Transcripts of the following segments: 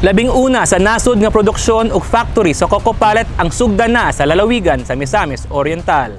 11 sa nasod nga produksyon ug factory sa cocoa pallet ang sugdan na sa lalawigan sa Misamis Oriental.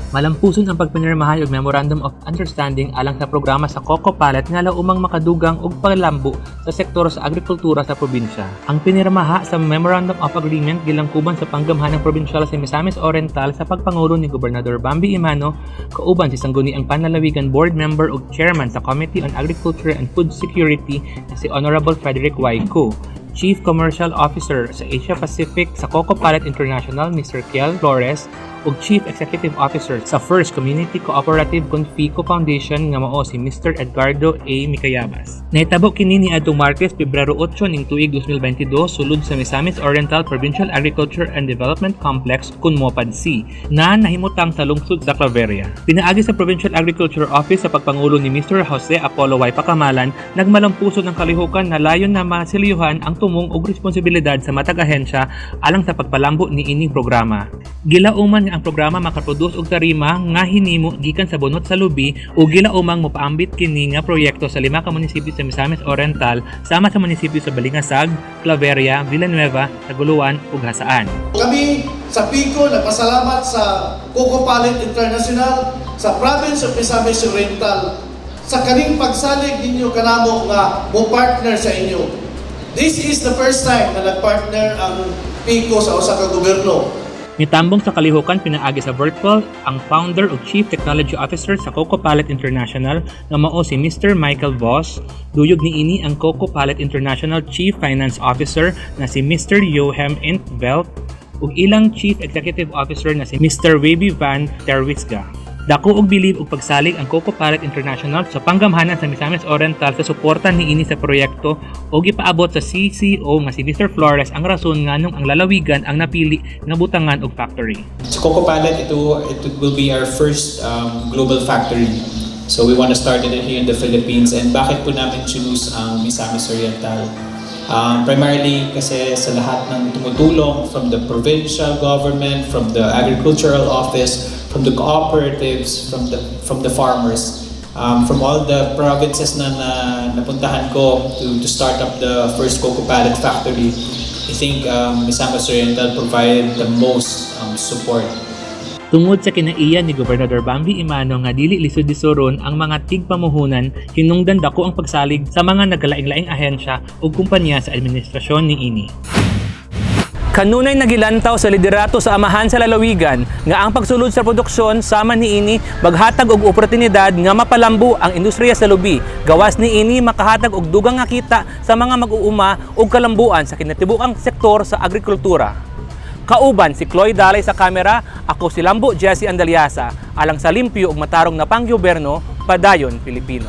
Malampuson ang pagpinirmahan og Memorandum of Understanding alang sa programa sa cocoa pallet nga laumang makadugang og paglambo sa sektor sa agrikultura sa probinsya. Ang pinirmaha sa Memorandum of Agreement gilangkuban sa panggamhanang probinsyal sa Misamis Oriental sa pagpangulo ni Gobernador Bambi Imano kauban si Sangguniang Panlalawigan Board Member ug Chairman sa Committee on Agriculture and Food Security na si Honorable Frederick Y. Co. Chief Commercial Officer sa Asia Pacific sa Cocoa Pallet International Mr. Kiel Flores ug Chief Executive Officer sa First Community Cooperative Confico Foundation nga mao si Mr. Edgardo A. Micayabas. Nahitabo kini niadtong Martes, Pebrero 8 ning tuig 2022 sulod sa Misamis Oriental Provincial Agriculture and Development Complex Kunmopad C na nahimutang sa lungsod sa Claveria. Pinaagi sa Provincial Agriculture Office sa pagpangulo ni Mr. Jose Apollo Y. Pakamalan, nagmalampuson ang kalihukan na layon na masiliyuhan ang tumong og responsibilidad sa matag ahensya alang sa pagpalambo ni ining programa. Gilauman nga ang programa makaproduce og tarima nga hinimo gikan sa bunot sa lubi ug gilaumang mopaambit kini nga proyekto sa 5 ka munisipyo sa Misamis Oriental sama sa munisipyo sa Balingasag, Claveria, Villanueva, Taguluan ug Hasaan. Kami sa PICO nagpasalamat sa Cocoa Pallet International sa Province of Misamis Oriental sa kaning pagsalig ninyo kanamo nga mo partner sa inyo. This is the first time na nagpartner ang PICO sa usa ka gobyerno. Mitambong sa kalihukan pinaagi sa virtual ang founder ug Chief Technology Officer sa Cocoa Pallet International nga mao si Mr. Michael Voss. Duyog niini ang Cocoa Pallet International Chief Finance Officer na si Mr. Johem Entveld ug ilang Chief Executive Officer na si Mr. Weby Van Terwisga. Dako og bilib ug pagsalig ang Cocoa Pallet International sa panggamhanan sa Misamis Oriental sa suporta niini sa proyekto ug ipaabot sa CCO nga si Mr. Flores ang rason nganong ang lalawigan ang napili nga butangan og factory. Sa Cocoa Pallet, it will be our first global factory. So we want to start it here in the Philippines. And bakit po namin choose ang Misamis Oriental? Primarily kasi sa lahat ng tumutulong from the provincial government, from the agricultural office, from the cooperatives, from the farmers, from all the provinces na napuntahan ko to start up the first Cocoa Pallet factory. I think Misamis Oriental provided the most support. Tungod sa kinaiya ni Gobernador Bambi Imano nga dili lisod-lisoron ang mga tigpamuhunan, hinungdan dako ang pagsalig sa mga nagkalaing-laing ahensya ug kumpanya sa administrasyon niini. Kanunay nagilantaw sa liderato sa amahan sa lalawigan nga ang pagsulod sa produksyon sama niini maghatag og oportunidad nga mapalambo ang industriya sa lubi. Gawas niini makahatag og dugang nga kita sa mga mag-uuma ug kalambuan sa kinatibukang sektor sa agrikultura. Kauban si Chloe Dalay sa kamera, ako si Lambo Jesse Andaliasa, alang sa limpyo ug matarong na panggobyerno, padayon Pilipino.